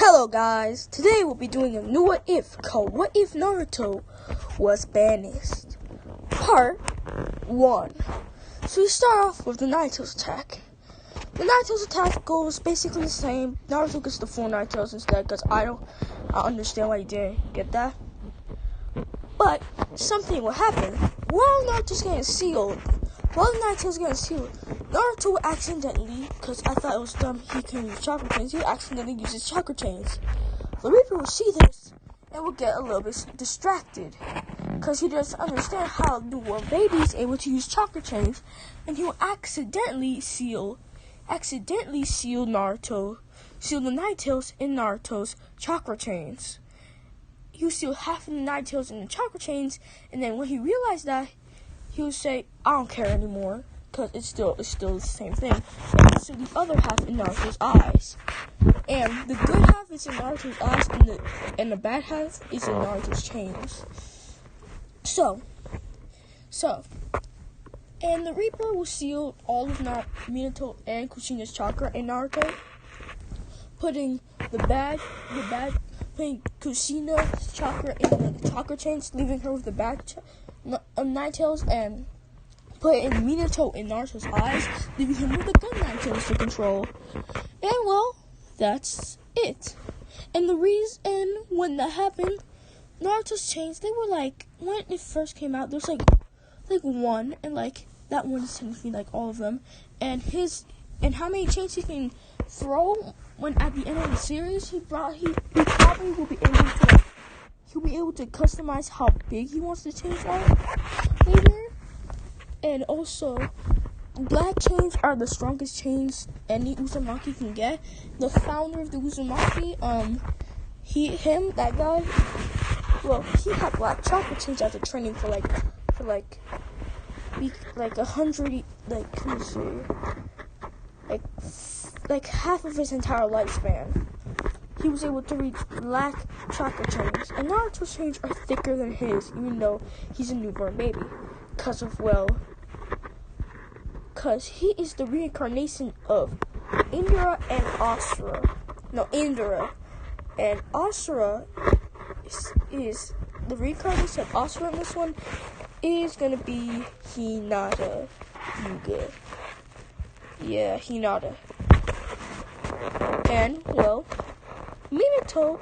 Hello guys, today we'll be doing a new what if called What If Naruto Was Banished, Part 1. So we start off with the Naruto's attack. The Naruto's attack goes basically the same. Naruto gets the 4 Naruto's instead because I understand why he didn't get that. But something will happen while Naruto's getting sealed. While Naruto's getting sealed, Naruto accidentally, because I thought it was dumb, he can use chakra chains, he accidentally uses chakra chains. The Reaper will see this and will get a little bit distracted, because he doesn't understand how newborn baby is able to use chakra chains, and he will accidentally seal Naruto, seal the Ninetales in Naruto's chakra chains. He will seal half of the Ninetales in the chakra chains, and then when he realized that, he would say, I don't care anymore, because it's still the same thing. And he'll seal the other half in Naruto's eyes. And the good half is in Naruto's eyes, and the bad half is in Naruto's chains. And the Reaper will seal all of Minato and Kushina's chakra in Naruto, putting putting Kushina's chakra in the chakra chains, leaving her with the bad Ninetales, and putting Minato in Naruto's eyes, leaving him with the good Ninetales to control. And well, that's it. And the reason when that happened, Naruto's chains, they were like, when it first came out, there's like one, and like that one is technically like all of them, and how many chains he can throw when at the end of the series, he probably will be able to he'll be able to customize how big he wants the chains are later. And also, black chains are the strongest chains any Uzumaki can get. The founder of the Uzumaki, he had black chocolate chains after training for 100, like half of his entire lifespan. He was able to reach black chakra chains, and Naruto's chains are thicker than his, even though he's a newborn baby, because he is the reincarnation of Indra and Asura. No, Indra. And Asura is the reincarnation of Asura in this one is gonna be Hinata Yuga. Yeah, Hinata. And, well, Minato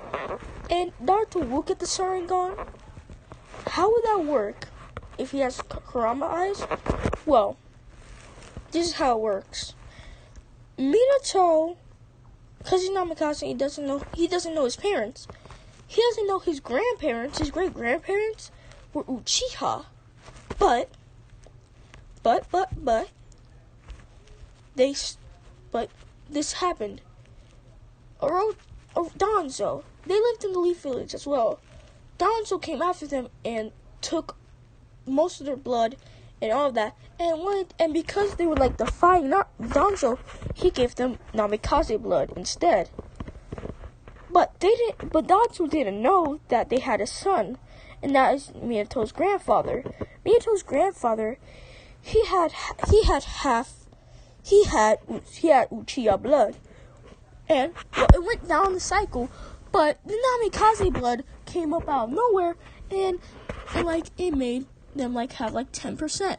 and Naruto will get the Sharingan. How would that work if he has Kurama eyes? Well, this is how it works. Minato, because he's not Mikasa, he doesn't know his parents. He doesn't know his grandparents. His great-grandparents were Uchiha. But this happened. Danzo, they lived in the Leaf Village as well. Danzo came after them and took most of their blood and all of that, and because they were like defying Danzo, he gave them Namikaze blood instead. But Danzo didn't know that they had a son, and that is Minato's grandfather. Minato's grandfather, he had Uchiha blood. And, well, it went down the cycle, but the Namikaze blood came up out of nowhere, and it made them, have, 10%.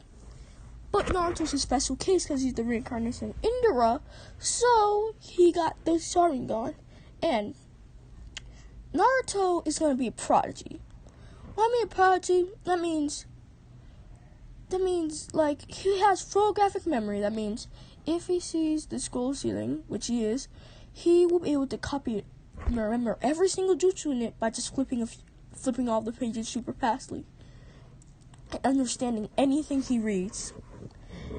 But Naruto's a special case, because he's the reincarnation of Indra, so he got the Sharingan. And Naruto is going to be a prodigy. When I mean a prodigy, that means, he has photographic memory. That means, if he sees the scroll ceiling, which he is, he will be able to copy it and remember every single jutsu in it by just flipping all the pages super fastly and understanding anything he reads.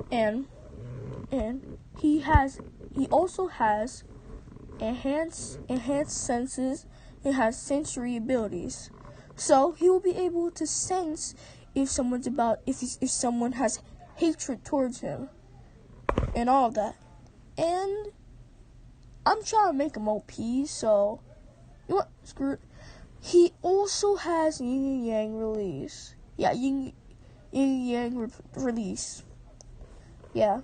And he also has enhanced senses. He has sensory abilities, so he will be able to sense if someone has hatred towards him and all of that. And I'm trying to make him OP, so you know what? Screw it. He also has Yin and Yang release. Yeah, Yin and Yang release. Yeah.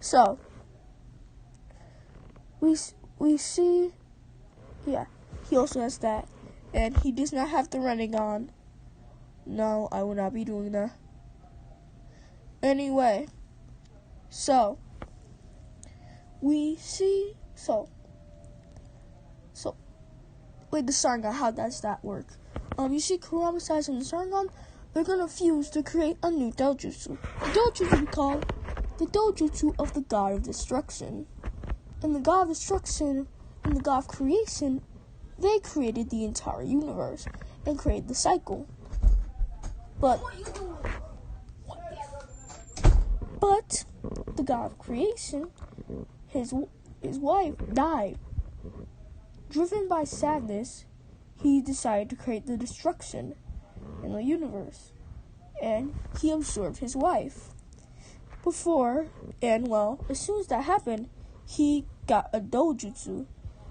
So we see Yeah, he also has that. And he does not have the Renegon. No, I will not be doing that. Anyway, so we see wait, the Sharingan, how does that work? You see Kurama Sais and the Sharingan, they're gonna fuse to create a new Dojutsu. The Dojutsu we call the Dojutsu of the God of Destruction. And the God of Destruction and the God of Creation, they created the entire universe and created the cycle. But the God of Creation, his wife died. Driven by sadness, he decided to create the destruction in the universe. And he absorbed his wife. As soon as that happened, he got a dojutsu.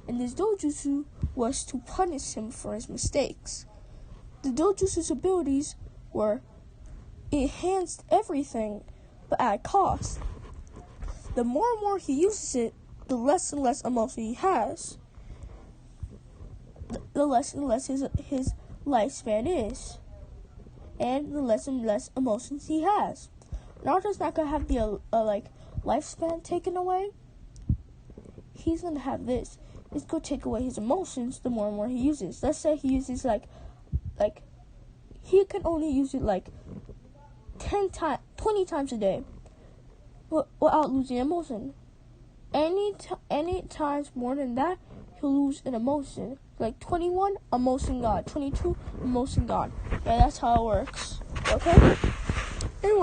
And this dojutsu was to punish him for his mistakes. The dojutsu's abilities were enhanced everything, but at a cost. The more and more he uses it, the less and less emotion he has. The less and less his lifespan is. And the less and less emotions he has. Naruto's not gonna have the lifespan taken away. He's gonna have this. It's gonna take away his emotions the more and more he uses. Let's say he uses he can only use it 20 times a day without losing emotion. Any times more than that, he'll lose an emotion. 21, emotion gone. 22, emotion gone. Yeah, that's how it works. Okay? And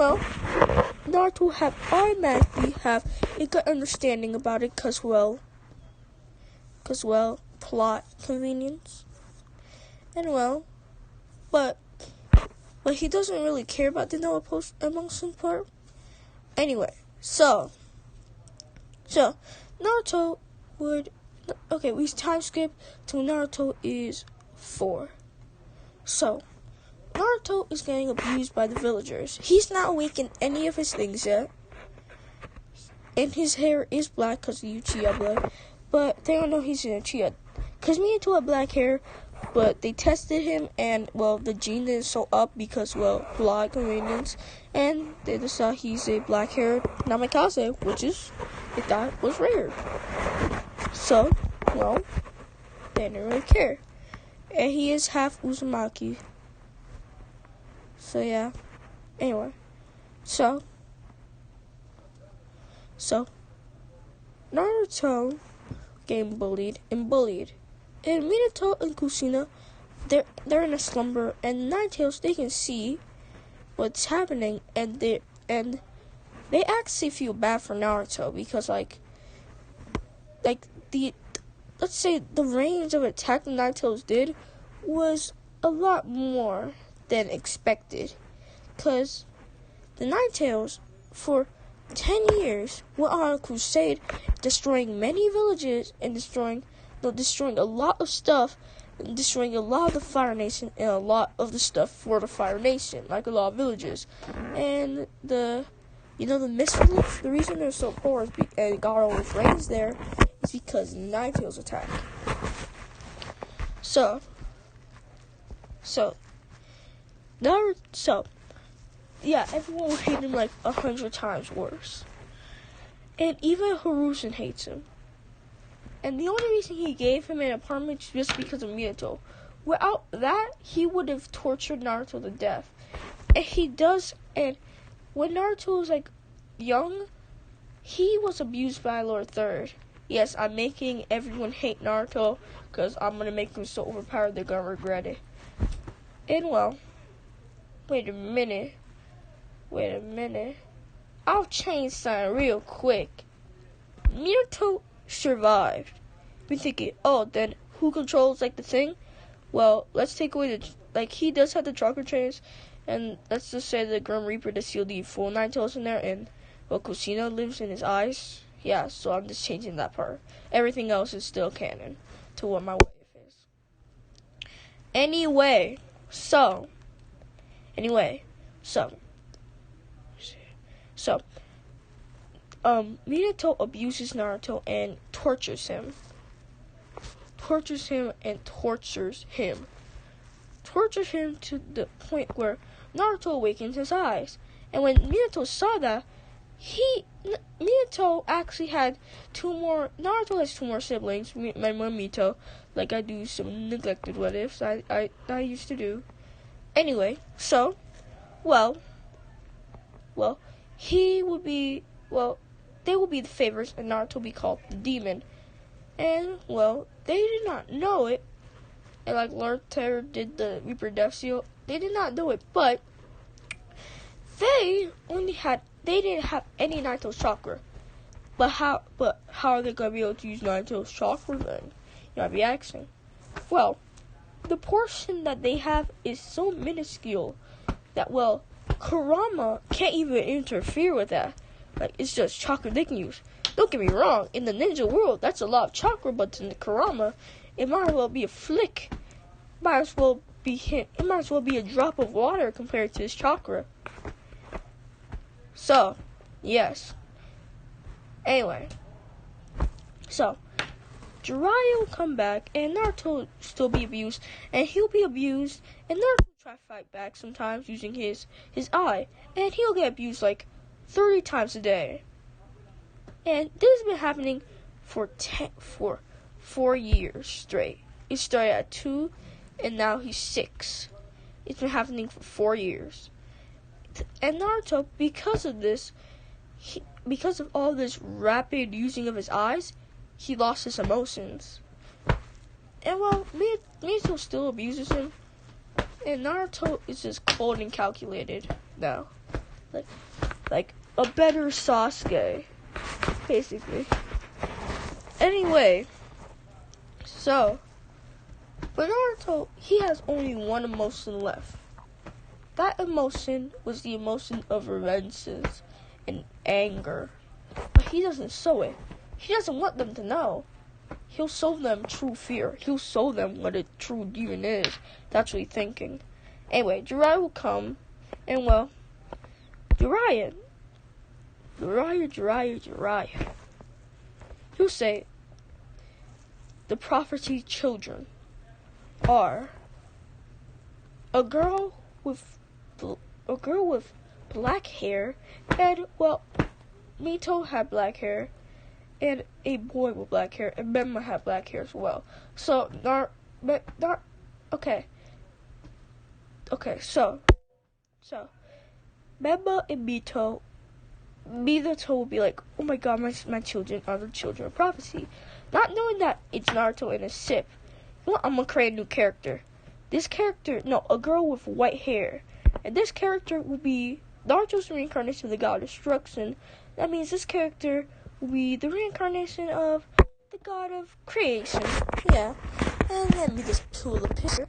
Naruto automatically have a good understanding about it cause plot convenience. And but he doesn't really care about the no emotion part. Anyway, so Naruto would... Okay, we time skip till Naruto is 4. So, Naruto is getting abused by the villagers. He's not awakened any of his things yet. And his hair is black because of Uchiha blood. But they don't know he's an Uchiha. Because Minato had black hair, but they tested him and, the gene didn't show up because, plot convenience. And they decided he's a black-haired Namikaze, which they thought was rare. So, they didn't really care. And he is half Uzumaki. So, yeah. Anyway. So Naruto getting bullied. And Minato and Kushina, they're in a slumber. And Ninetales, they can see what's happening. And they actually feel bad for Naruto. Because, let's say the range of attack the Ninetales did was a lot more than expected. Because the Ninetales, for 10 years, went on a crusade, destroying many villages and destroying a lot of stuff, and destroying a lot of the Fire Nation and a lot of the stuff for the Fire Nation, like a lot of villages. And the Mist Village, the reason they're so poor and God always reigns there is because Ninetales attack. Everyone will hate him 100 times worse. And even Hiruzen hates him. And the only reason he gave him an apartment is just because of Minato. Without that, he would have tortured Naruto to death. And he does, and when Naruto was young, he was abused by Lord Third. Yes, I'm making everyone hate Naruto because I'm going to make them so overpowered they're going to regret it. And wait a minute. I'll change something real quick. Naruto survived. We're thinking, then who controls the thing? Well, let's take away he does have the chakra chains, and let's just say the Grim Reaper to seal the full Ninetales in there, and Kushina lives in his eyes. Yeah, so I'm just changing that part. Everything else is still canon to what my wife is. Anyway, so Minato abuses Naruto and tortures him. tortures him and tortures him. Tortures him to the point where Naruto awakens his eyes. And when Minato saw that, Minato actually had Naruto has 2 more siblings, my mom Mito, like I do some neglected what ifs I used to do. Anyway, so, they will be the favorites and Naruto will be called the demon. And, they did not know it. And like Lord Terror did the Reaper Death Seal, they did not know it, but they didn't have any Naruto's chakra. But how are they gonna be able to use Naruto's chakra then? You might be asking. Well, the portion that they have is so minuscule that Kurama can't even interfere with that. Like, it's just chakra they can use. Don't get me wrong, in the ninja world, that's a lot of chakra, but in the Kurama, it might as well be a flick. It might as well be a drop of water compared to his chakra. So, yes. Anyway. So, Jiraiya will come back, and Naruto will still be abused, and he'll be abused, and Naruto will try to fight back sometimes using his eye, and he'll get abused like 30 times a day. And this has been happening for 4 years straight. He started at 2, and now he's 6. It's been happening for 4 years. And Naruto, because of this, because of all this rapid using of his eyes, he lost his emotions. And Minato still abuses him. And Naruto is just cold and calculated now. Like a better Sasuke, basically. Anyway, so, but Naruto, he has only one emotion left. That emotion was the emotion of revenge and anger. But he doesn't show it. He doesn't want them to know. He'll show them true fear. He'll show them what a true demon is. That's what he's thinking. Anyway, Jiraiya will come, and Jiraiya. He'll say, the prophecy children are a girl with black hair, and Mito had black hair, and a boy with black hair, and Memma had black hair as well. So so Memma and Mito will be like, oh my god, my children are the children of prophecy. Not knowing that it's Naruto in a sip. I'm gonna create a new character. This character, a girl with white hair. And this character will be Naruto's reincarnation of the god of destruction. That means this character will be the reincarnation of the god of creation. Yeah. And let me just pull the picture.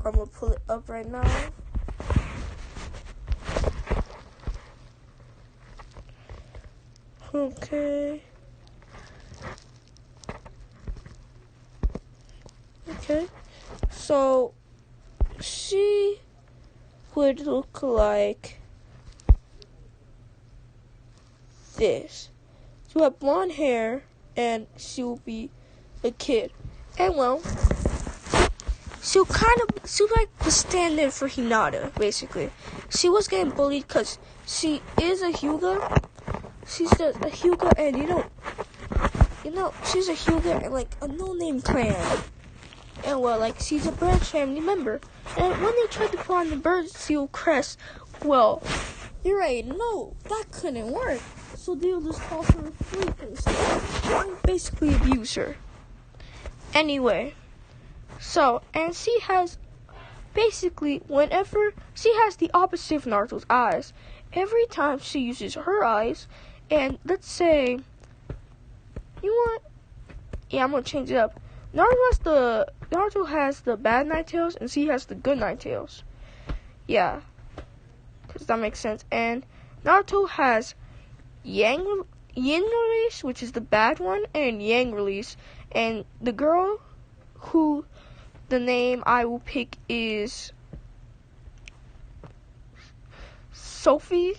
I'm gonna pull it up right now. Okay. So she would look like this. She'll have blonde hair and she'll be a kid. And she'll like the stand-in for Hinata, basically. She was getting bullied because she is a Hyuga. She's just a Hyuga, and she's a Hyuga and like a no-name clan. And she's a branch family member. And when they tried to put on the bird seal crest, you're right, no, that couldn't work. So they'll just call her a freak and stuff. And basically abuse her. Anyway. So, and she has, basically, whenever, she has the opposite of Naruto's eyes. Every time she uses her eyes, and let's say, I'm gonna change it up. Naruto has the bad Night Tails, and she has the good Night Tails. Yeah, because that makes sense. And Naruto has Yin release, which is the bad one, and Yang release. And the girl who the name I will pick is Sophie.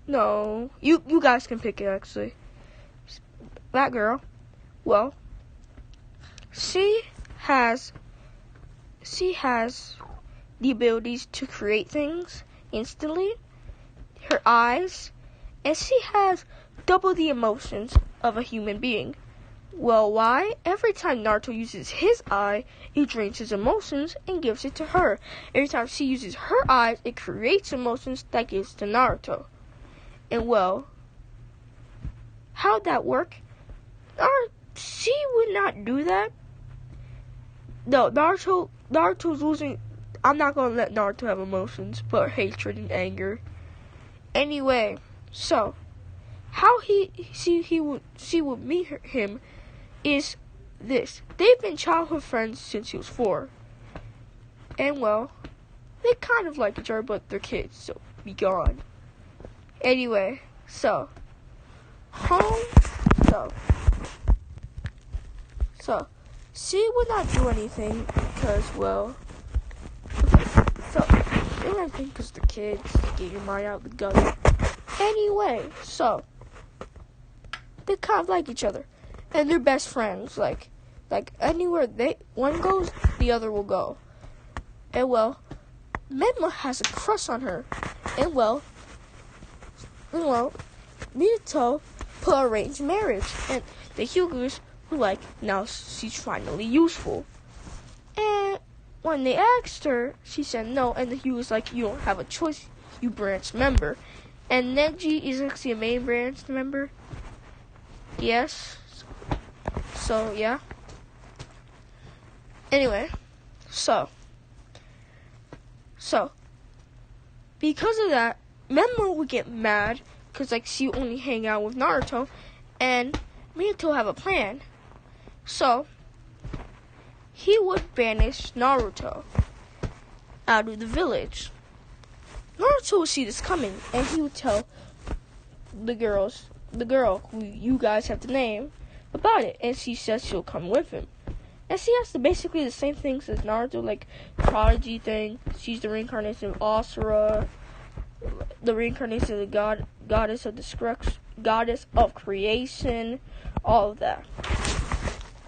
No, you guys can pick it actually. That girl. Well, she has the abilities to create things instantly. Her eyes, and she has double the emotions of a human being. Well, why? Every time Naruto uses his eye, it drains his emotions and gives it to her. Every time she uses her eyes, it creates emotions that gives to Naruto. And well, how'd that work? She would not do that. No, Naruto's losing. I'm not gonna let Naruto have emotions, but hatred and anger. Anyway, so how she would meet him is this. They've been childhood friends since he was 4. And well, they kind of like each other, but they're kids, so be gone. Anyway, so she would not do anything because, well, so they would anything because they're kids. Get your mind out the gutter. Anyway, so they kind of like each other, and they're best friends. Like anywhere one goes, the other will go. And well, Menma has a crush on her, and well, Minato put arranged marriage, and the Hyugas were like, now she's finally useful. And when they asked her, she said no, and the Hyugas was like, you don't have a choice, you branch member. And Neji is actually a main branch member. Yes. So, yeah. Anyway, so because of that, Menma would get mad because like she only hang out with Naruto, and Minato have a plan. So he would banish Naruto out of the village. Naruto would see this coming, and he would tell the girl who you guys have to name about it, and she says she'll come with him. And she has basically the same things as Naruto, like prodigy thing. She's the reincarnation of Asura, the reincarnation of the goddess of destruction, goddess of creation, all of that.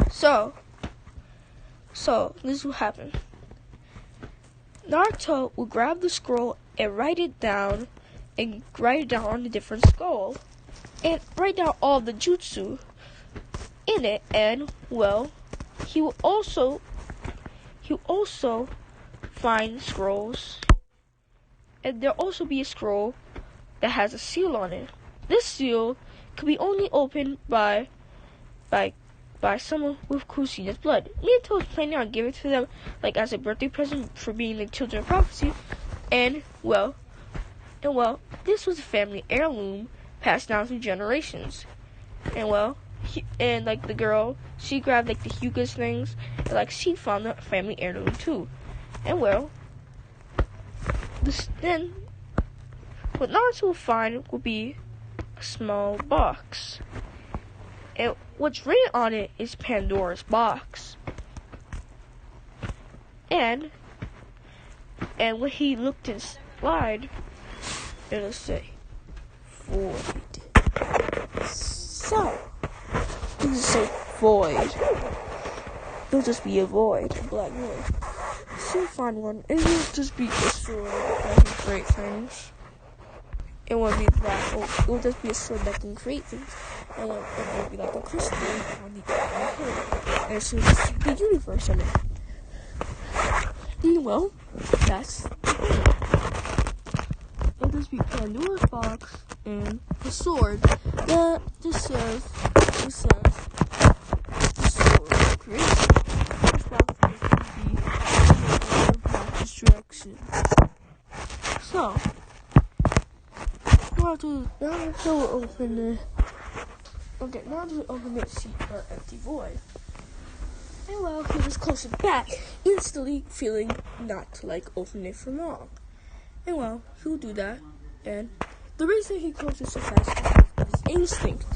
So this will happen. Naruto will grab the scroll and write it down on a different scroll, and write down all the jutsu in it, and well, he'll also find scrolls, and there'll also be a scroll that has a seal on it. This seal can be only opened by someone with Kushina's blood. Minato is planning on giving it to them like as a birthday present for being the children of prophecy, and well, this was a family heirloom passed down through generations. And well, the girl, she grabbed like the Hyuga's things, and like she found the family heirloom too. And well, then what Naruto will find will be a small box, and what's written on it is Pandora's box. And when he looked inside, it'll say void. So it'll say void. It'll just be a void, a black void. She'll find one, and it'll just be a sword that can create things. It won't be that. It will just be a sword that can create things, and it will be like a crystal on the head, and so just the universe in it. And well, that's it'll just be Pandora's box and a sword that just says the sword of creation. This box will be black destruction. So Naruto will open the Naruto will open the seat or empty void. And well, he just closed it back, instantly feeling not to like open it for long. And well, he'll do that, and the reason he closed it so fast is his instinct.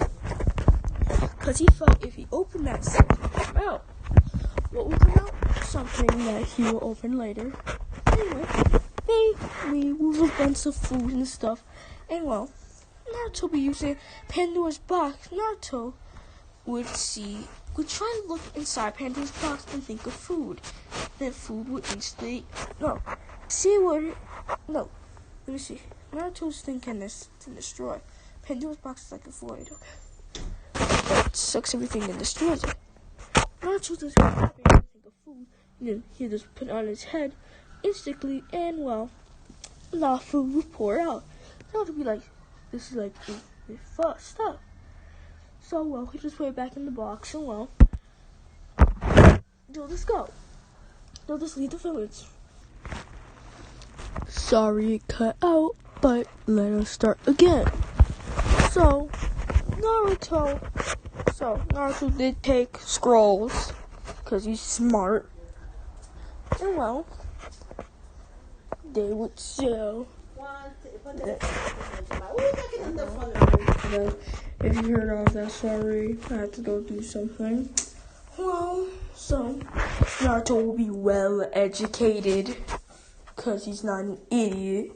Because he felt if he opened that seat, well, what would come out? something that he will open later. Anyway, they leave with a bunch of food and stuff. And well, Naruto be using Pandora's box. Naruto would try to look inside Pandora's box and think of food. Then food would instantly let me see. Naruto's thinking this to destroy. Pandora's box is like a void, okay? It sucks everything and destroys it. Naruto doesn't have anything to think of food. And then he just put it on his head instantly, and well, a lot of food would pour out. So it would be like, this is like the stuff. So well, he just put it back in the box, and well, they'll just go. They'll just leave the village. Sorry it cut out, but let us start again. So Naruto did take scrolls, because he's smart. And well, they would sell. If you heard all that, sorry, I had to go do something. Well, so Naruto will be well educated, because he's not an idiot.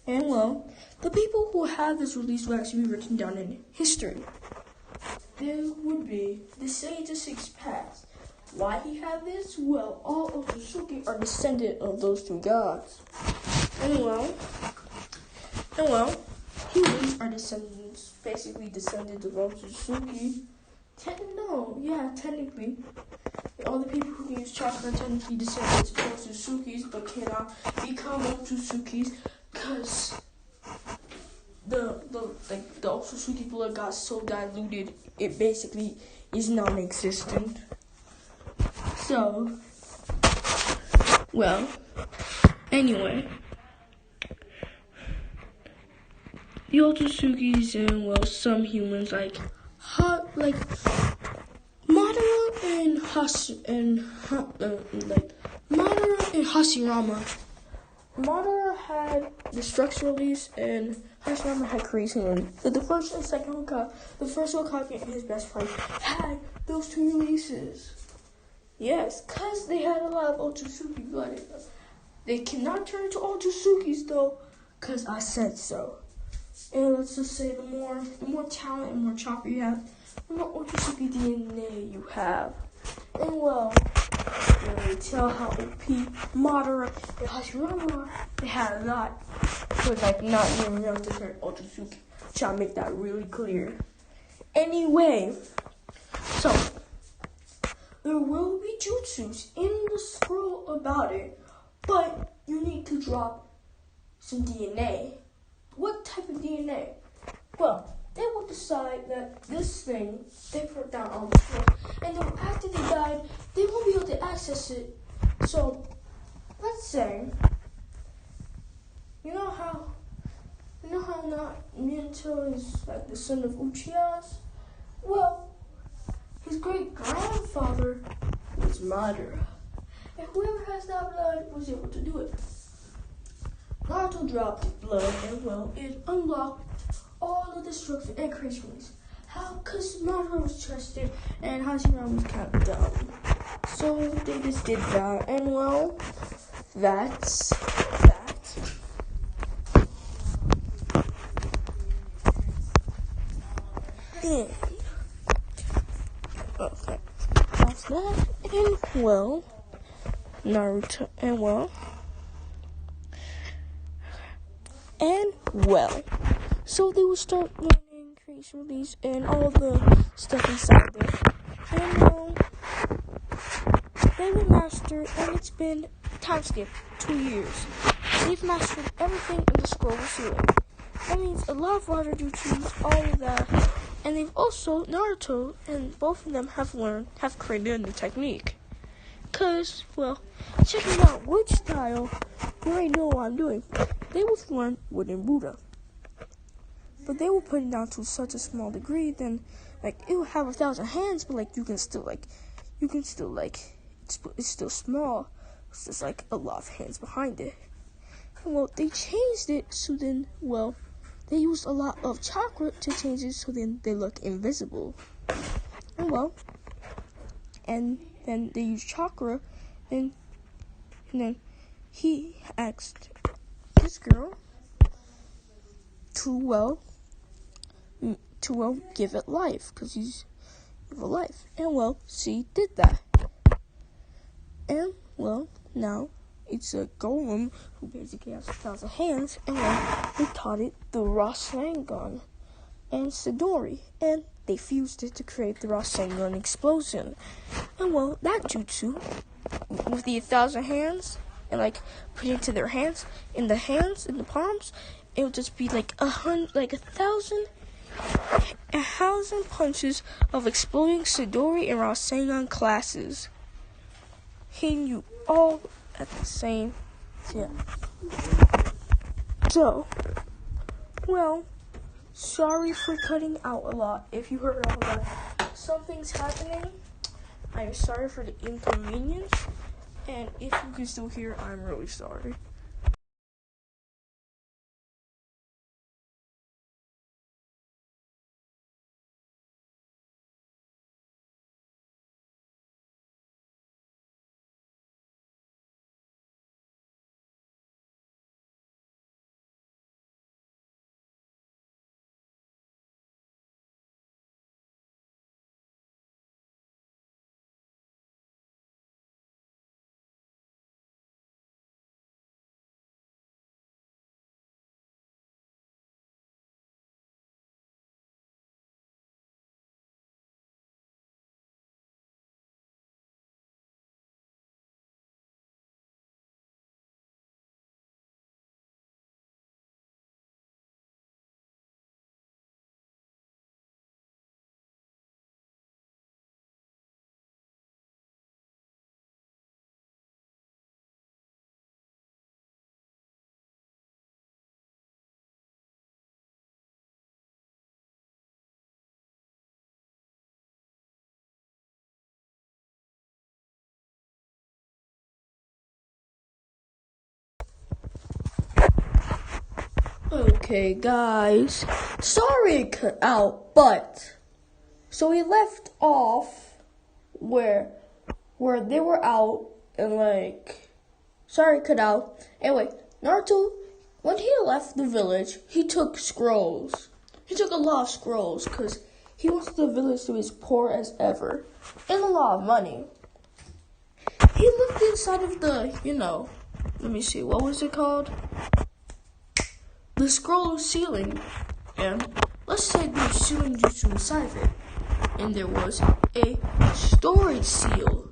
And well, the people who have this release will actually be written down in history. There would be the Sage of Six Paths. Why he had this? Well, all Otsutsuki are descendant of those two gods. And well, humans are basically descendants of Otsutsuki. Technically. All the people who can use chakra are technically descendants of Otsutsukis, but cannot become Otsutsukis because the Otsutsuki blood got so diluted, it basically is non-existent. So, well, anyway, the Otsutsuki's and well, some humans like Madara and Hashirama. Madara had the structure release and Hashirama had creation release. So the first and second Hokage, the first Hokage and his best friend had those two releases. Yes, because they had a lot of Otsutsuki blood in them. They cannot turn into Otsutsukis though, because I said so. And let's just say the more talent and more chakra you have, the more Otsutsuki DNA you have. And well, you really tell how OP Madara and Hashirama are. They had a lot. But like not even enough to turn Otsutsuki. Trying to make that really clear. Anyway, so there will be jutsus in the scroll about it, but you need to drop some DNA. What type of DNA? Well, they will decide that this thing, they put down on the floor, and then after they died, they won't be able to access it. So, let's say, you know how Naruto is like the son of Uchihas? Well, his great-grandfather was Madara, and whoever has that blood was able to do it. Naruto dropped his blood, and well, it unlocked all of the structure and creations. How? Because Madara was trusted, and Hashirama was kind of dumb. So they just did that, and well, that's that. And okay, that's that, and well, Naruto, and well, so they will start learning creation release and all the stuff inside there, and they will master, and it's been time skip 2 years. They've mastered everything in the scroll ceiling. That means a lot of water jutsus, all of that, and they've also Naruto and both of them have created a new technique. Cause well, checking out which style, you already know what I'm doing. They will learn wooden Buddha. But they will put it down to such a small degree, then like it will have 1,000 hands, but like it's still small. It's just like a lot of hands behind it. And well, they changed it so then they used a lot of chakra to change it so then they look invisible. And well, and then they use chakra And then he asked this girl to give it life, because he's give it life. And she did that. And now it's a golem who basically has 1,000 hands, and they taught it the Rasengan and Sidori, and they fused it to create the Rasengan explosion. And that jutsu with the 1,000 hands and put it into their hands, in the palms, it would just be like 1,000 punches of exploding Sidori and Rasengan classes, hitting you all at the same time. So, sorry for cutting out a lot. If you heard all that, something's happening. I'm sorry for the inconvenience. And if you can still hear, I'm really sorry. Okay, guys, sorry it cut out, but so we left off where they were out and sorry it cut out. Anyway, Naruto, when he left the village, he took scrolls. He took a lot of scrolls because he wants the village to be as poor as ever and a lot of money. He looked inside of the, let me see, what was it called? The scroll ceiling, and let's say there's ceiling jutsu inside of it, and there was a storage seal.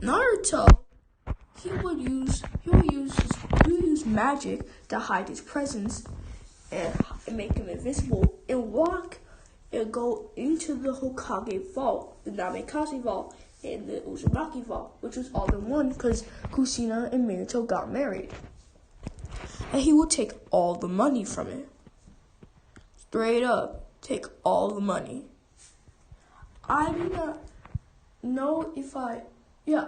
Naruto, he would use magic to hide his presence and make him invisible and walk and go into the Hokage vault, the Namikaze vault, and the Uzumaki vault, which was all in one because Kusina and Minato got married. And he would take all the money from it. Straight up, take all the money. I do not know if Yeah,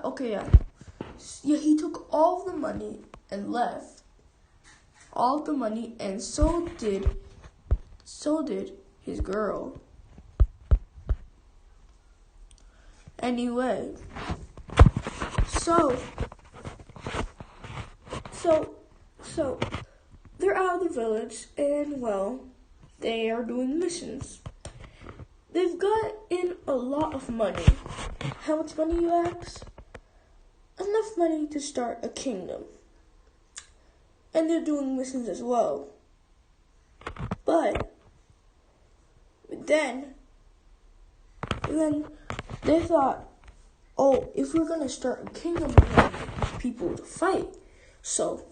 he took all the money and left. All the money, and so did his girl. Anyway, so they're out of the village, and they are doing missions. They've got in a lot of money. How much money, you ask? Enough money to start a kingdom. And they're doing missions as well. But then they thought, if we're gonna start a kingdom, we're gonna need people to fight. So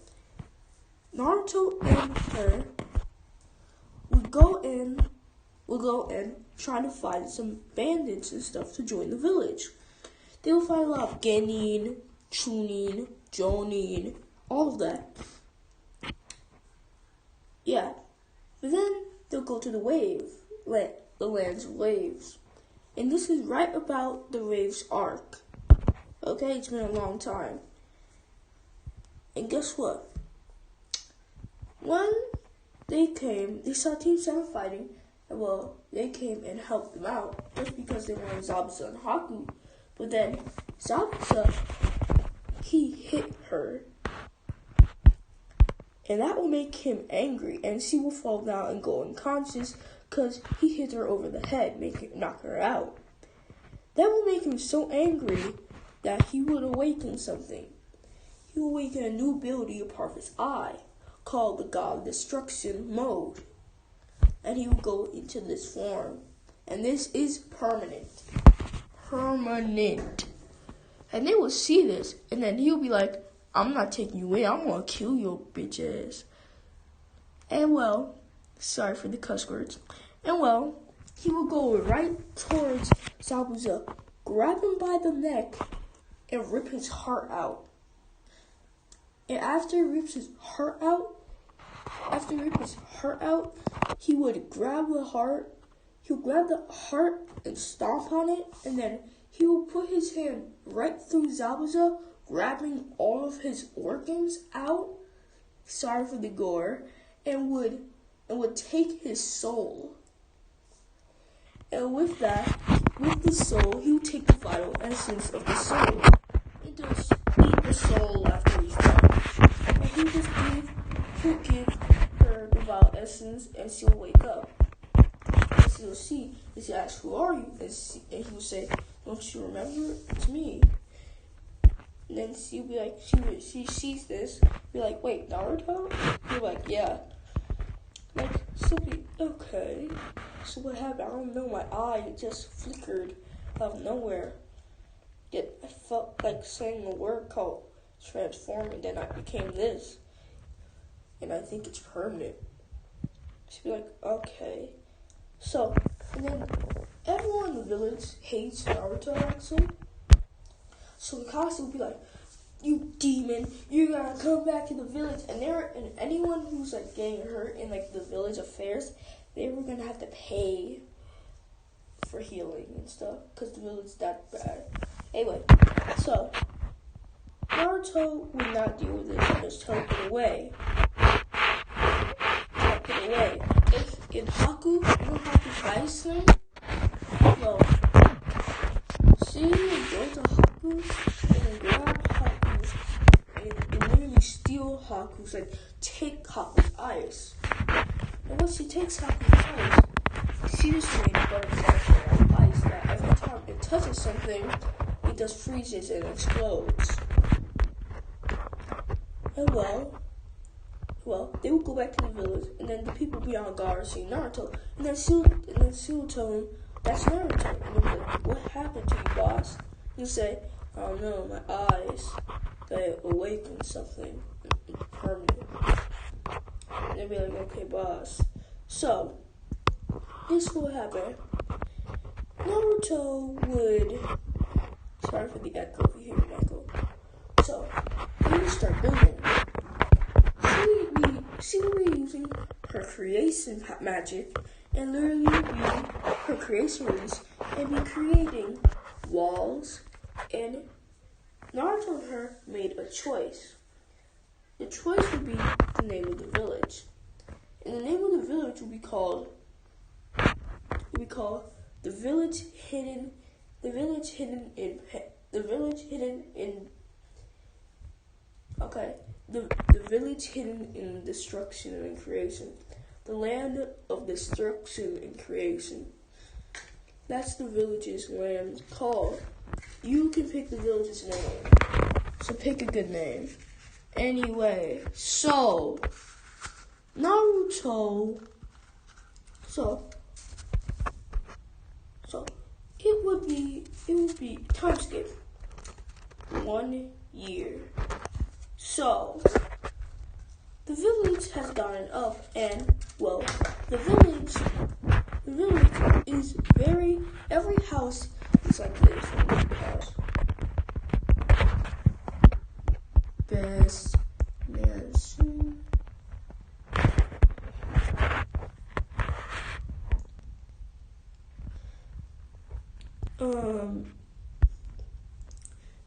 Naruto and her would go and try to find some bandits and stuff to join the village. They will find a lot of Genin, Chunin, Jonin, all of that. Yeah. But then they'll go to the lands of waves. And this is right about the waves arc. Okay, it's been a long time. And guess what? When they came, they saw Team 7 fighting, and they came and helped them out just because they wanted Zabuza and Haku. But then Zabuza he hit her. And that will make him angry, and she will fall down and go unconscious because he hit her over the head, knock her out. That will make him so angry that he would awaken something. He will awaken a new ability a part of his eye called the God Destruction mode. And he will go into this form. And this is permanent. Permanent. And they will see this, and then he'll be like, I'm not taking you in. I'm going to kill your bitch ass. And well, sorry for the cuss words. And well, he will go right towards Zabuza, grab him by the neck, and rip his heart out. And after he rips his heart out, he would grab the heart. He'll grab the heart and stomp on it, and then he will put his hand right through Zabuza, grabbing all of his organs out. Sorry for the gore, and would take his soul. And with the soul, he would take the vital essence of the soul and just eat the soul after he's done. And he'll give her the vital essence, and she'll wake up. And she'll see, and she'll ask, who are you? And he will say, don't you remember? It's me. And then she'll be like, she sees this, be like, wait, Naruto? You're like, yeah. Like, she'll be, okay. So what happened? I don't know, my eye just flickered out of nowhere. Yet I felt like saying a word called transform, and then I became this. And I think it's permanent. She'll be like, okay. So, and then everyone in the village hates Naruto, actually. So the Kakashi will be like, you demon, you're gonna come back to the village. And anyone who's like getting hurt in like the village affairs, they were gonna have to pay for healing and stuff because the village is that bad. Anyway, so Naruto would not deal with it and just teleport away. If in Haku, Haku's him, well, she would go to Haku and grab Haku and literally steal Haku's, like take Haku's ice. And once she takes Haku's ice, she just made a bunch of ice that every time it touches something, it just freezes and explodes. And well, they will go back to the village, and then the people beyond guard will see Naruto, and then she will tell him, that's Naruto. And they'll be like, what happened to you, boss? He'll say, I don't know, my eyes, they awakened something permanent. And they'll be like, okay, boss. So, this will happen. Naruto would, sorry for the echo, if you hear an echo. So, he would start building. She will be using her creation magic and literally be her creations and be creating walls. And Naruto and her made a choice. The choice would be the name of the village. And the name of the village would be called the village hidden in destruction and creation. The land of destruction and creation. That's the village's land called. You can pick the village's name. So pick a good name. Anyway, so Naruto. So it would be time skip 1 year. So the village has gotten up, and well, the village is every house is like this. House. Best mansion.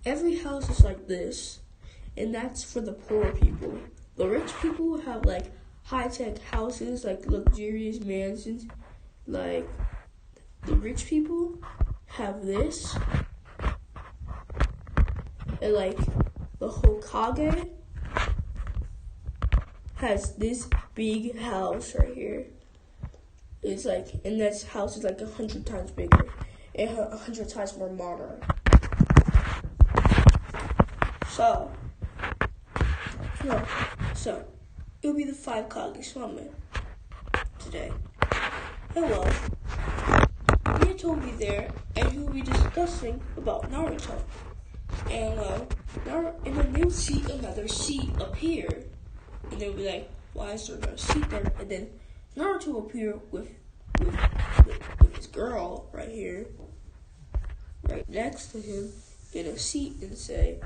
Every house is like this, and that's for the poor people. The rich people have like high-tech houses, like luxurious mansions. Like the rich people have this, and like the Hokage has this big house right here. It's like, and this house is like 100 times bigger and 100 times more modern. So it'll be the 5 Kage Summon today. Hello. Naruto will be there, and he will be discussing about Naruto. And then they'll see another seat appear. And they'll be like, why is there no seat there? And then Naruto will appear with his girl right here, right next to him, in a seat and say,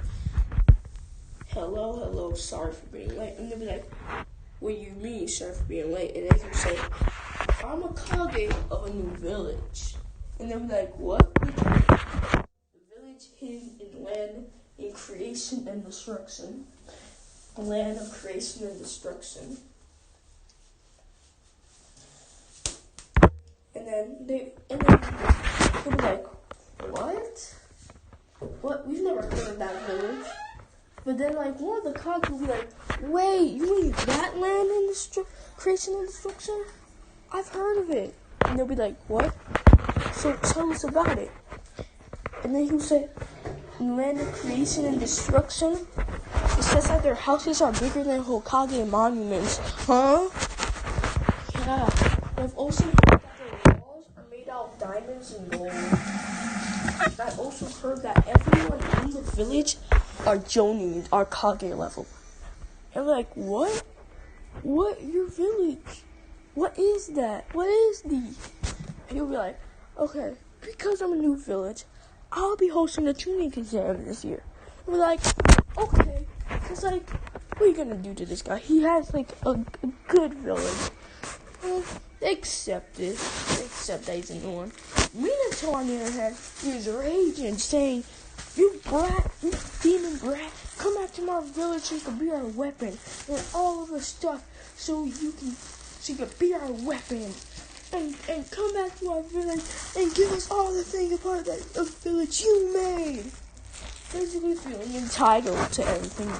hello, sorry for being late. And they'll be like, what do you mean, sorry for being late? And then he'll say, I'm a Kage of a new village. And they'll be like, what? The village hidden in land in creation and destruction. The land of creation and destruction. And then they'll be like, what? What? We've never heard of that village. But then, like, one of the Kage will be like, wait, you mean that land in creation and destruction? I've heard of it. And they'll be like, what? So tell us about it. And then he'll say, land of creation and destruction? It says that their houses are bigger than Hokage monuments. Huh? Yeah. I've also heard that their walls are made out of diamonds and gold. I also heard that everyone in the village are Jonin, are Kage level. And we're like, what? What? Your village? What is that? What is the? And he'll be like, okay, because I'm a new village, I'll be hosting the tuning exam this year. And we're like, okay. It's like, what are you gonna do to this guy? He has like a good village. They accept it. They accept that he's a new one. Minato, on the other hand, is raging, saying, you brat, you demon brat, come back to my village so you can be our weapon and all of the stuff so you can be our weapon and come back to our village and give us all the things about that village you made. Basically feeling entitled to everything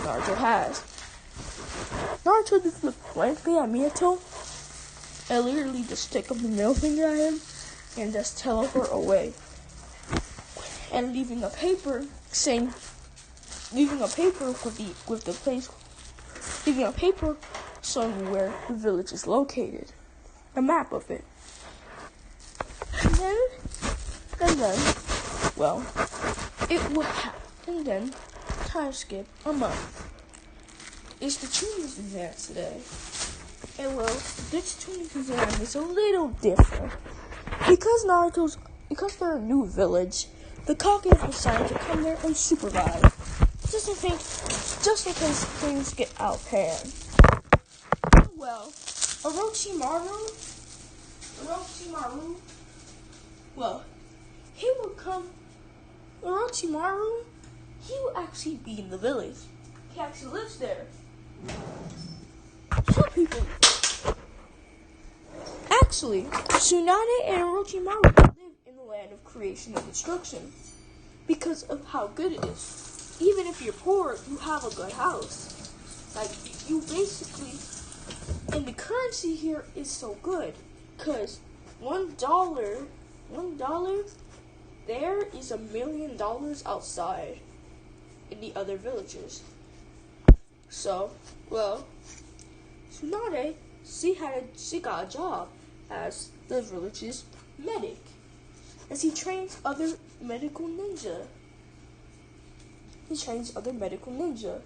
Naruto has. Naruto just looked blankly at Minato and literally just stick up the middle finger at him and just teleport away. And leaving a paper showing where the village is located. A map of it. And then, time skip a month. It's the tuning exam today. And this tuning exam is a little different. Because they're a new village, the Kage have decided to come there and supervise. Just in case things get out of hand. Orochimaru, Orochimaru, he will actually be in the village. He actually lives there. Some people. Actually, Tsunade and Orochimaru live in the land of creation and destruction because of how good it is. Even if you're poor, you have a good house. Like, you basically, and the currency here is so good because $1 there is $1 million outside in the other villages. So, Tsunade, she got a job as the village's medic, as he trains other medical ninja. He trains other medical ninja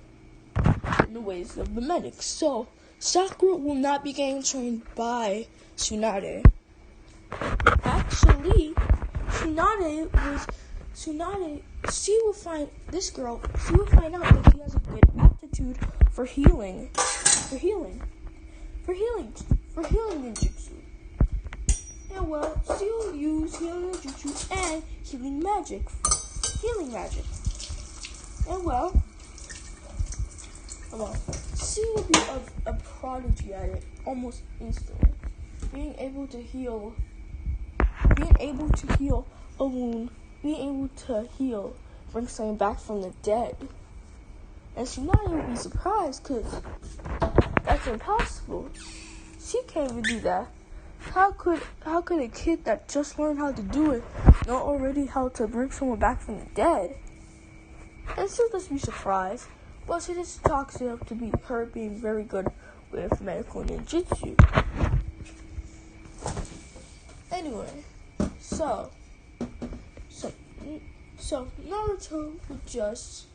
in the ways of the medics. So, Sakura will not be getting trained by Tsunade. Actually, she will find out that she has a good aptitude for healing ninjutsu. And she will use healing ninjutsu and healing magic. And she will be a prodigy at it almost instantly. Being able to heal a wound, being able to heal, bring something back from the dead. And Tsunade would be surprised because that's impossible. She can't even do that. How could a kid that just learned how to do it know already how to bring someone back from the dead? And she'll just be surprised. But she just talks it up to be her being very good with medical ninjutsu. Anyway, so Naruto just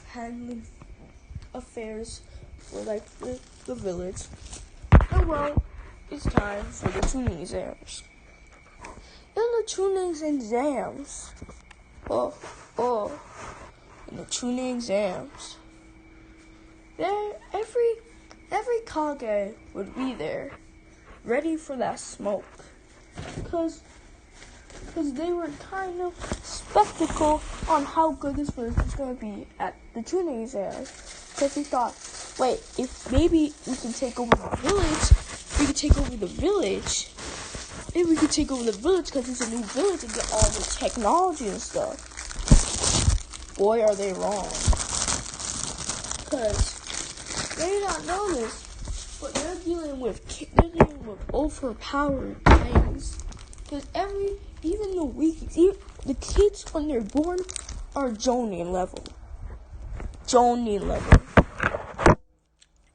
handling affairs for like the village. And well, it's time for the tuning exams. In the tuning exams, in the tuning exams, every Kage would be there, ready for that smoke, cause they were kind of skeptical on how good this village was going to be at the tuning exams, because they thought, wait, if maybe we can take over the village, we could take over the village. Maybe we could take over the village because it's a new village and get all the technology and stuff. Boy, are they wrong. Because they did not know this, but they're dealing with overpowered things. Because even the weak, the kids when they're born are Jonin level.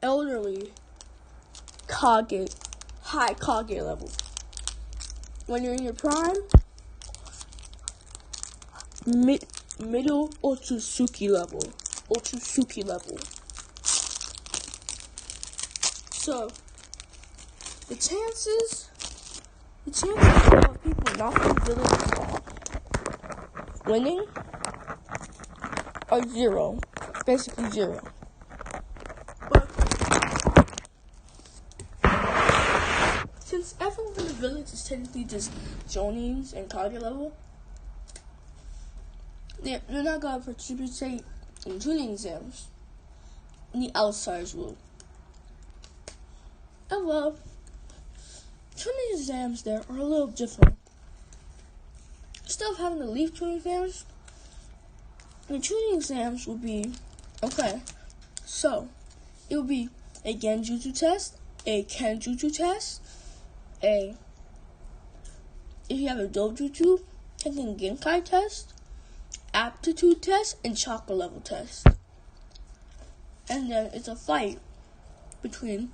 Elderly Kage, high Kage level. When you're in your prime, middle Otsutsuki level. So the chances of people not from the village winning are zero. Basically zero. But since everyone in the village is technically just Jonins and Kage level, they're not going to participate in tuning exams. And the outsiders will. And well, tuning exams there are a little different. Instead of having to leave tuning exams, the tuning exams will be, so it will be a Genjutsu test, a Kenjutsu test, if you have a Dojutsu, taking Genkai test, aptitude test, and chakra level test. And then it's a fight between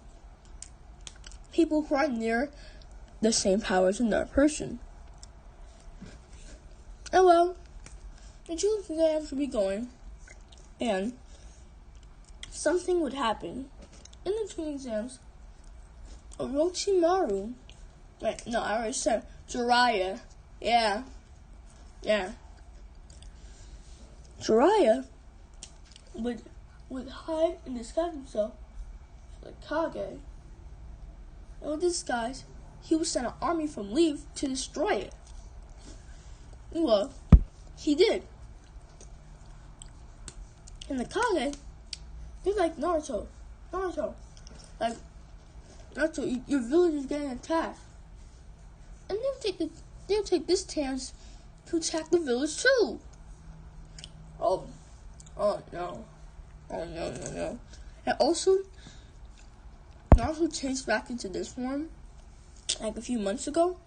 people who are near the same power as another person. And well, the tuning exams would be going, and something would happen. In the tuning exams, Orochimaru, I already said Jiraiya, yeah. Jiraiya would hide and disguise himself like Kage. And with disguise, he would send an army from Leaf to destroy it. Well, he did. And the Kage, they're like, Naruto, like, Naruto, your village is getting attacked. And they'll take this chance to attack the village too. Oh no. And also, Naruto changed back into this form like a few months ago.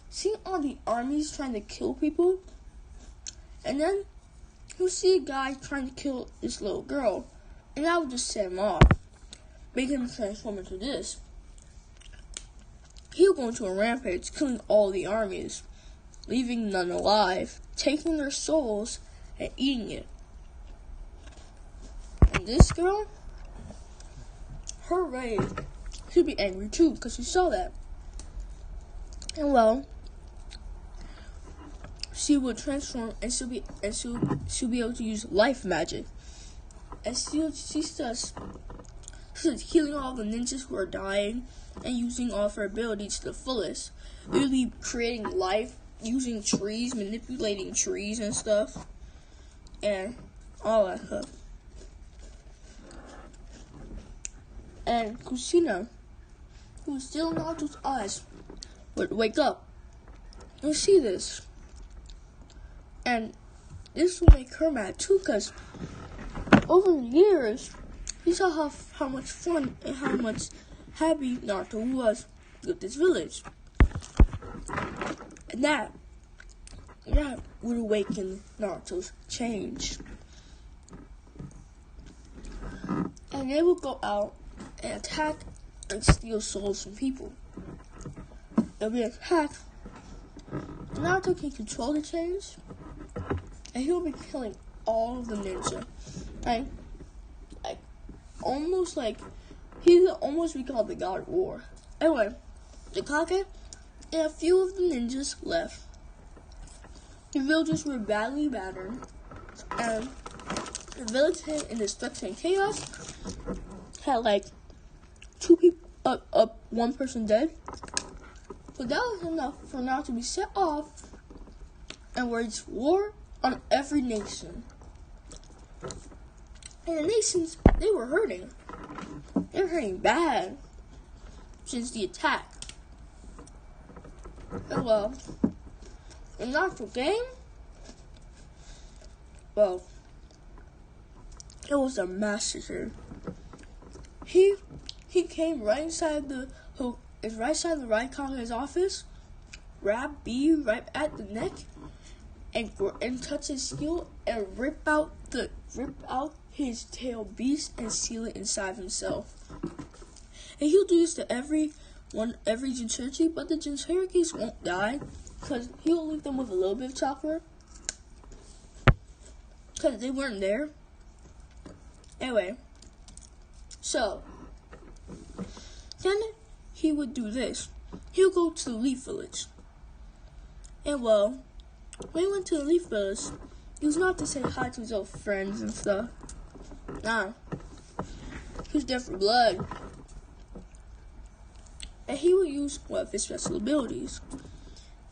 Seeing all the armies trying to kill people, and then you'll see a guy trying to kill this little girl, and that would just set him off, make him transform into this. He'll go into a rampage, killing all the armies, leaving none alive, taking their souls and eating it. And this girl, her rage, she'll be angry too because she saw that. And well, she will transform, and she'll be able to use life magic. And she's healing all the ninjas who are dying and using all of her abilities to the fullest. Literally creating life, using trees, manipulating trees and stuff, and all that stuff. And Kushina, who was still in Naruto's eyes, would wake up and see this. And this will make her mad too, because over the years, he saw how much fun and how much happy Naruto was with this village. And that would awaken Naruto's change. And they would go out and attack and steal souls from people. It'll be an attack. Naruto can control the change, and he'll be killing all of the ninja. He could almost be called the God of War. Anyway, the Kage and a few of the ninjas left. The villagers were badly battered, and the village in destruction and chaos had two people, one person dead. So that was enough for Naruto to be set off and wage war on every nation. And the nations, they were hurting. They were hurting bad since the attack. And well, in Naruto game, well, it was a massacre. He came right inside the Raikage's office, grabbed B right at the neck, and touch his skill and rip out his tail beast and seal it inside himself. And he'll do this to every Jinchuriki, but the Jinchurikis won't die because he'll leave them with a little bit of chakra because they weren't there. Anyway, so then he would do this. He'll go to the Leaf Village. And well, when he went to the Leaf Village, he was not to say hi to his old friends and stuff. Nah. He was there for blood. And he would use one of his special abilities.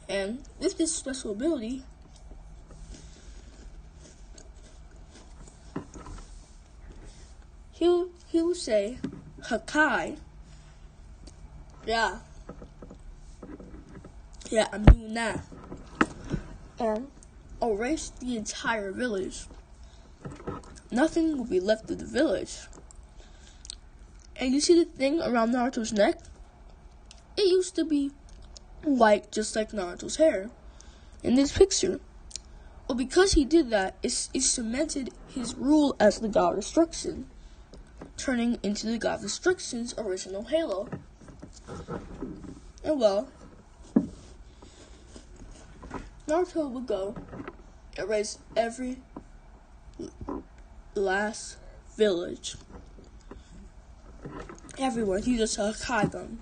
And with this special ability, he'll say, Hakai. Yeah, I'm doing that. And erase the entire village. Nothing will be left of the village. And you see the thing around Naruto's neck? It used to be white, just like Naruto's hair in this picture. Well, because he did that, it cemented his rule as the God of Destruction, turning into the God of Destruction's original halo. And well, Naruto would go erase every last village. Everyone. He just hide them.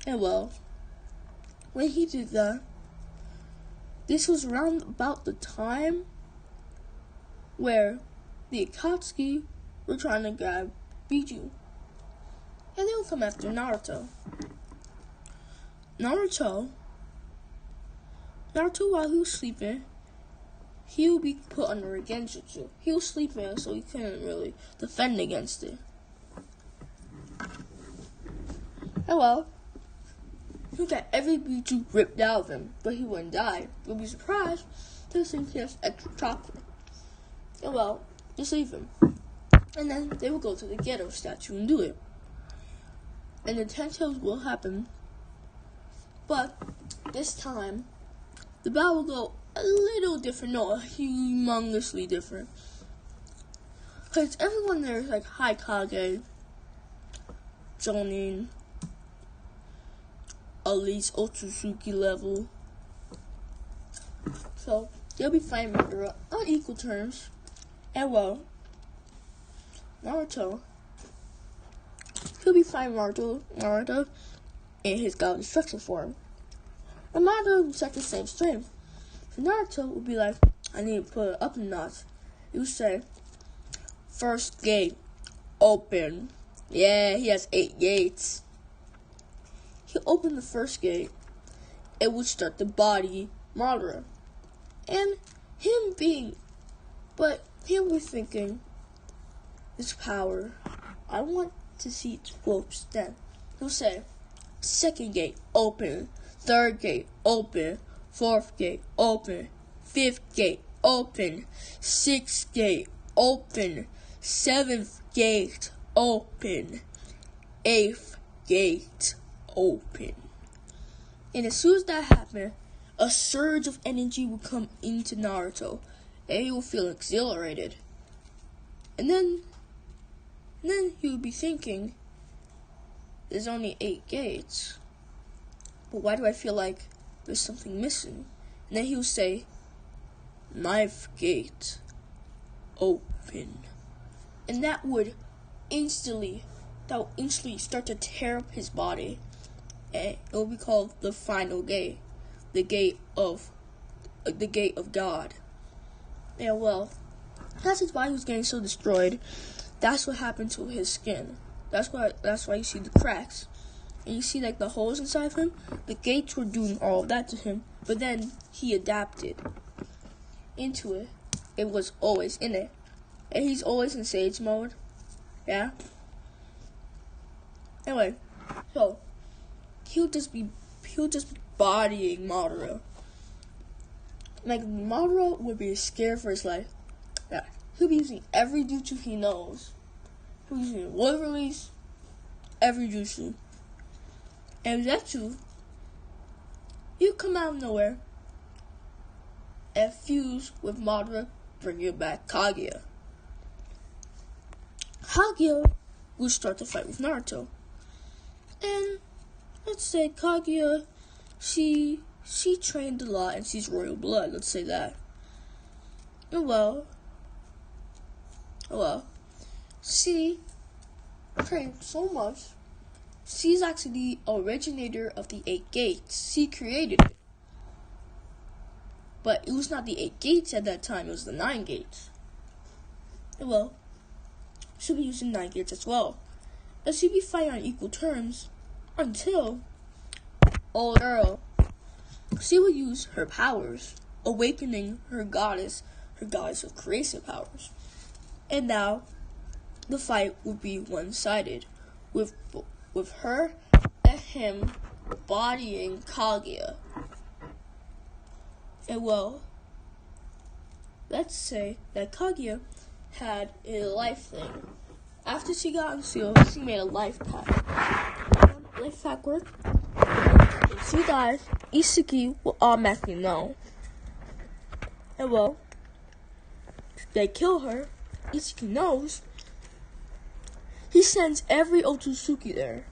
And well, when he did that, this was around about the time where the Akatsuki were trying to grab Biju. And they will come after Naruto. Naruto, while he was sleeping, he would be put under a genjutsu. He was sleeping, so he couldn't really defend against it. And well, he got every Biju ripped out of him, but he wouldn't die. You'll be surprised to see he has extra chakra. And well, just leave him. And then they will go to the ghetto statue and do it. And the 10 tails will happen. But this time, the battle will go a little different, not humongously different. Because everyone there is like Haikage, Jonin, at least Otsutsuki level. So they'll be fighting Madara on equal terms. And well, Naruto, he'll be fighting Naruto in his God of Destruction form. And Madara will check the same strength. So Naruto will be like, I need to put it up a notch. He'll say, first gate, open. Yeah, he has 8 gates. He'll open the first gate. It would start the body Madara. And him was thinking, this power, I want to see its full extent. He'll say, second gate, open. Third gate, open. Fourth gate, open. Fifth gate, open. Sixth gate, open. Seventh gate, open. Eighth gate, open. And as soon as that happened, a surge of energy would come into Naruto, and he would feel exhilarated. And then he would be thinking, there's only 8 gates, but why do I feel like there's something missing? And then he would say, 9th gate, open. And that would instantly start to tear up his body. And it will be called the final gate, the gate of God. Yeah, well, that's his body was getting so destroyed. That's what happened to his skin. That's why you see the cracks, and you see like the holes inside of him. The gates were doing all of that to him, but then he adapted into it. It was always in it, and he's always in Sage mode. Yeah. Anyway, so he'll just be bodying Madara. Like, Madara would be scared for his life. Yeah, he'll be using every jutsu he knows. He'll be using literally every jutsu. And Zetsu, he'll come out of nowhere and fuse with Madara, bringing back Kaguya. Kaguya will start to fight with Naruto. And let's say Kaguya, she trained a lot and she's royal blood, let's say that. And well, she trained so much, she's actually the originator of the 8 gates. She created it. But it was not the 8 gates at that time, it was the 9 gates. And well, she'll be using 9 gates as well. And she'll be fighting on equal terms until old Earl, she will use her powers, awakening her goddess of creative powers. And now, the fight will be one-sided, with her and him bodying Kaguya. And well, let's say that Kaguya had a life thing. After she got unsealed, she made a life pack. Life pack work. If she dies, Isagi will automatically know. And well, if they kill her, Isagi knows. He sends every Otsutsuki there.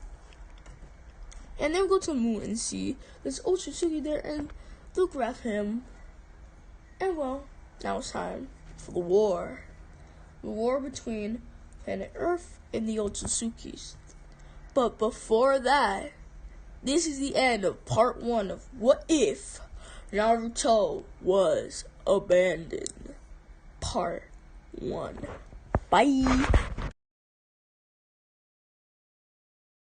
And they'll go to the moon and see there's Otsutsuki there, and they'll grab him. And well, now it's time for the war. The war between planet Earth and the Otsutsukis. But before that, this is the end of part 1 of What If Naruto Was Abandoned. Part 1. Bye.